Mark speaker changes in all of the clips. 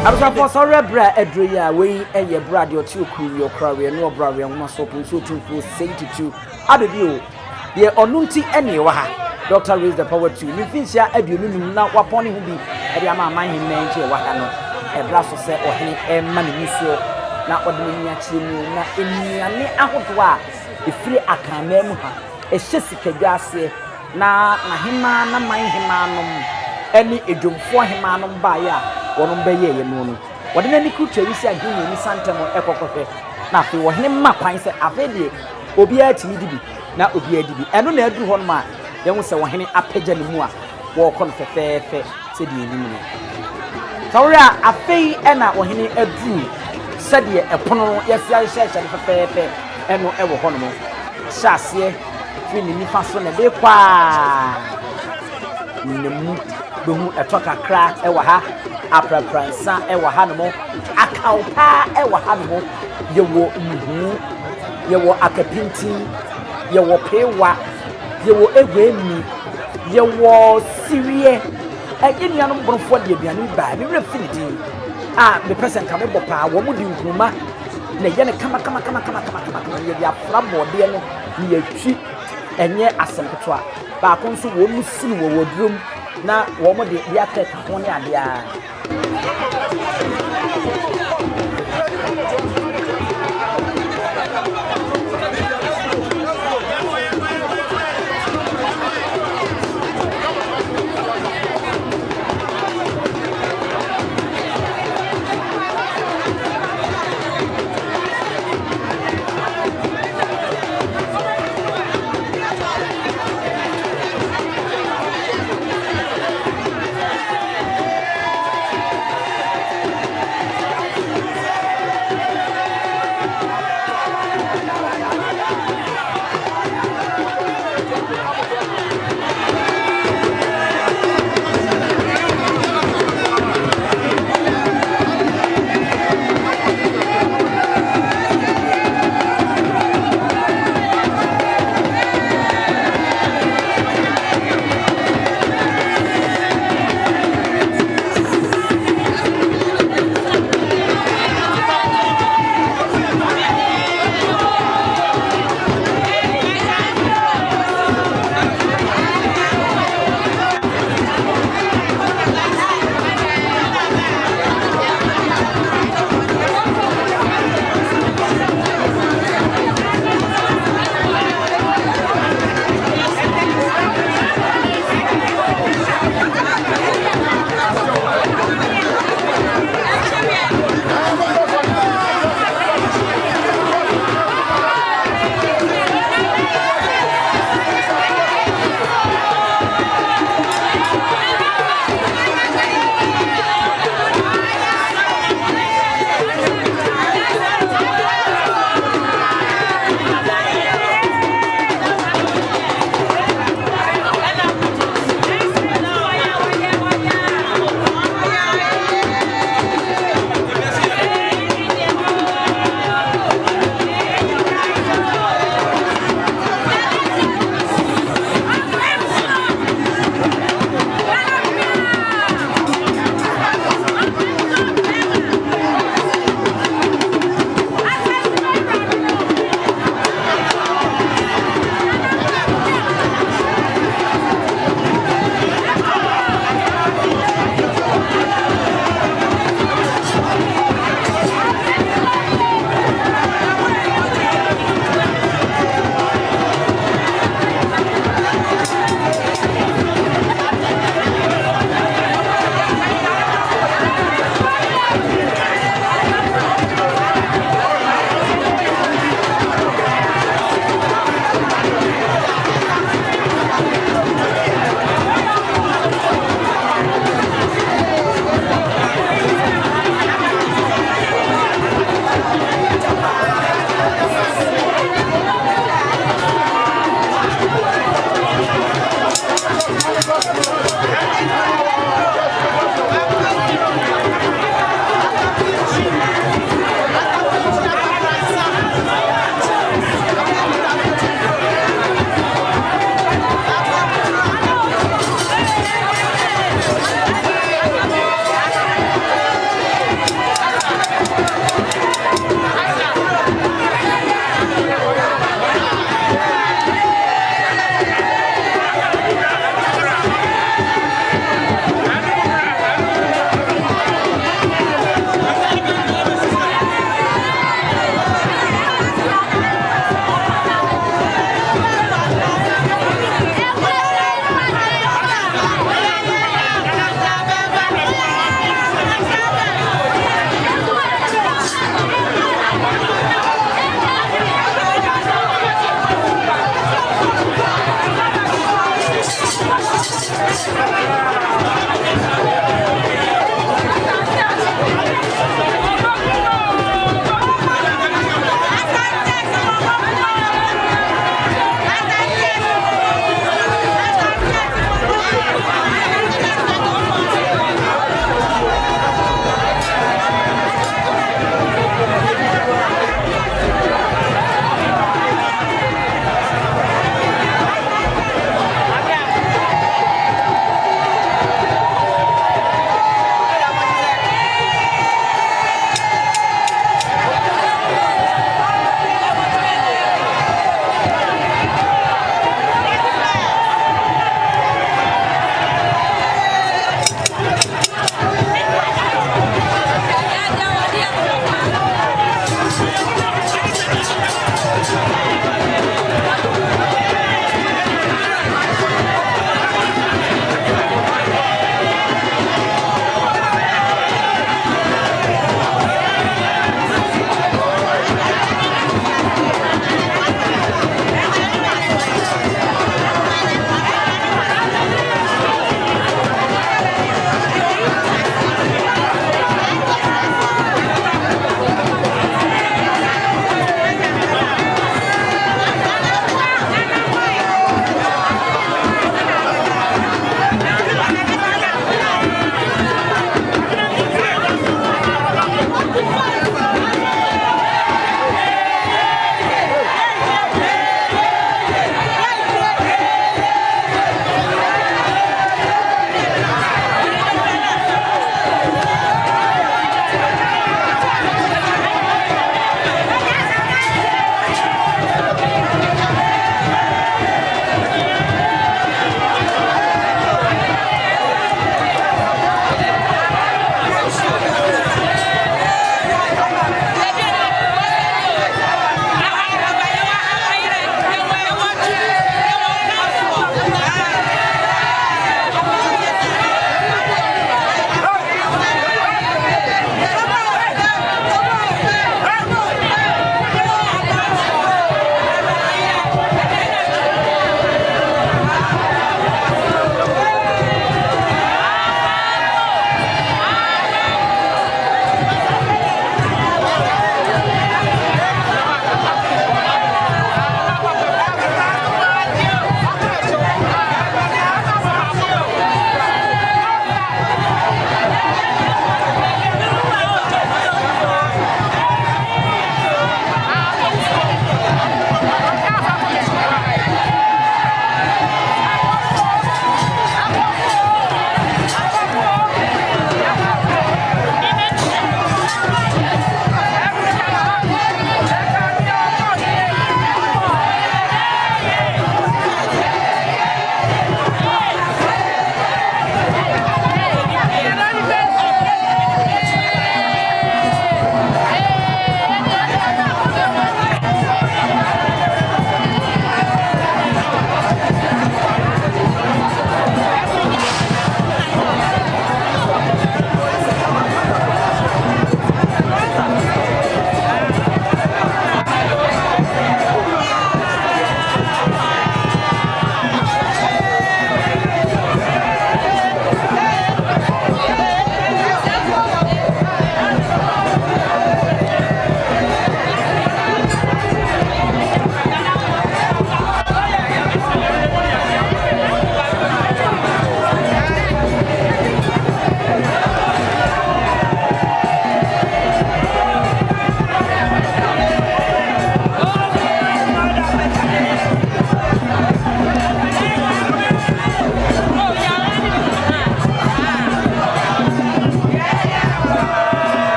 Speaker 1: Absa for sorry bra edria we eye bra de otu okuru yo kra we no bra we nwa so pun so tunfu 72 abebio de onunti ene wa ha Dr. Raise the Power to ni finsia aduonu na waponi hu bi e de ama aman hin nche wa ha no e bra so se ohene e ma ne musuo na odene nya chire mu na eniane ahodo a efiri akama mu ha e hye sikadwa ase na hima na man hima nom eni edwomfo hima nom ba ya wonom beye ye no wode na ni kutwa isi agwunya ni santemo ekokohwe na afi wo hene ma kwan se afedie obi a timi dibi na obi a dibi eno na adu hon ma ye hu se wo hene apagya ne mu a wo kon fefefe se die ni no sawra afei ena wo hene adu se die epono no yesi a hye fefefe eno ewo hon mo hyase fi ni nifa so na be kwa nemu behu etoka kra ewa ha aprapransa ewa ha no akaupa ewa ha no yewo nhu yewo akapinti yewo pewa yewo egwemi yewo sirie egenia no borofo de aduane ba me wura finidi me person ka me bopa wo mu di nkuma na ye ne kama ye dia fra bode no ne yatwi enye asempeto a ba ko nso wo mu sini wo wodrum na wo mo de dia keka ho ne ade a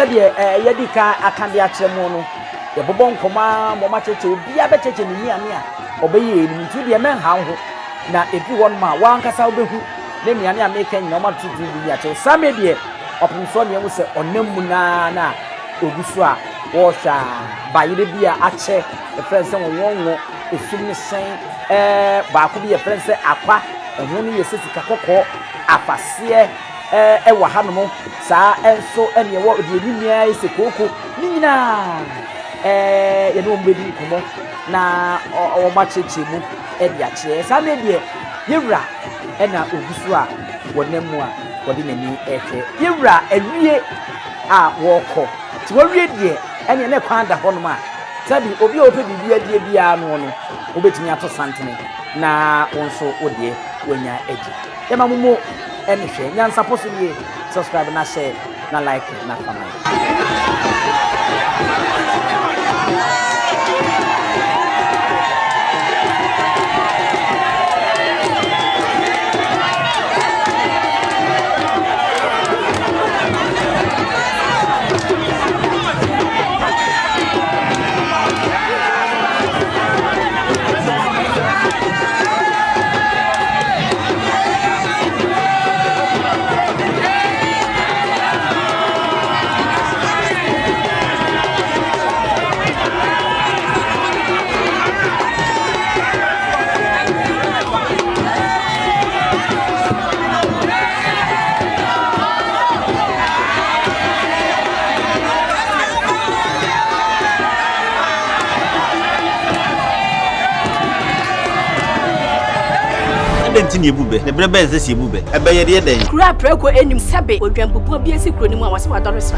Speaker 1: sɛdeɛ yɛdi ka akande akyerɛ mu no yɛbobɔ nkɔma mɔma kyekye obia bɛkyekye ne nuane a ɔbɛyɛ enim nti deɛ mɛnha ho na edu hɔ no ma wankasa wobɛhu ne nuane a meka nyina ɔma tutu bi akyerɛ saa me deɛ ɔpemso ne mu sɛ ɔnam mu na ogu so a wɔhwɛ bayere bi a akyɛ ɛfrɛ sɛ wɔnwo esum ne sɛn baako bi yɛfrɛ sɛ akwa ɛho no yɛ sika kɔkɔɔ afaseɛ ɛwɔ hanom saa ɛnso ɛne ɛwɔ deɛ ni nyinaa yɛ sɛ kooko ne nyinaa yɛne wɔn bɛdi nkɔmmɔ na wɔn akyerɛkyerɛ mu ɛde akyerɛ saa ne deɛ yɛwura ɛna ogu so a wɔnam mu a wɔde n'ani ɛhwɛ yɛwura awie a wɔrekɔ nti wɔawie deɛ ɛne ne kwan da hɔnom a sɛbi obi a wɔpɛ biribi adie biara no wobɛtumi ato santene na wɔn nso wodeɛ wɔanya agye yɛma mo mo ɛne hwɛ nyansapɔ so yie subscribe na share na like na comment.
Speaker 2: Dentini ebube ne brebe nse si ebube ebeye de den
Speaker 3: kura preko enim sebe odwampopo bi esi kuro nim a wase wadoresa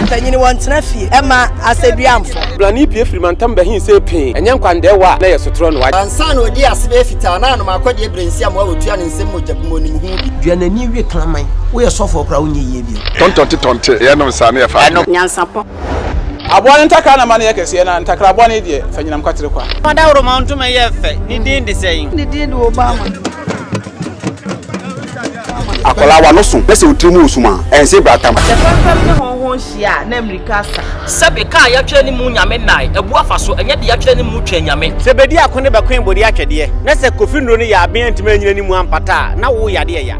Speaker 3: tanyini wontena fie ema aseduamfo
Speaker 4: blani pie frimantam behin se pin enye nkwande wa na yesotro no wa
Speaker 5: ansa na odi asebe fita na anoma akode brensi am wa wotua ne nsem mojabumo nim hu bi
Speaker 6: duanani wie klaman wo ye sofo kra wo nye yie bi
Speaker 7: tontonte ye no sa na ye fa
Speaker 3: nyansapo
Speaker 4: aboa ntaka na ma na yekese na ntakra aboa ne de fanyinam kwatere kwa
Speaker 2: mada woro ma ntoma ye fe ni din de sɛn
Speaker 3: ni din de obama
Speaker 7: akola wa no so pese otrimu osuma ense bratam
Speaker 8: efafam ne honhon hia na amerika sa
Speaker 9: sebe ka ya twere ni mu nyame nai ebu afa so enye de ya twere ni mu twa nyame
Speaker 2: sebedi akone bekwen bodi akyede na se kofi nro ne ya aben ntima nyina ni mu ampata na wo yade ya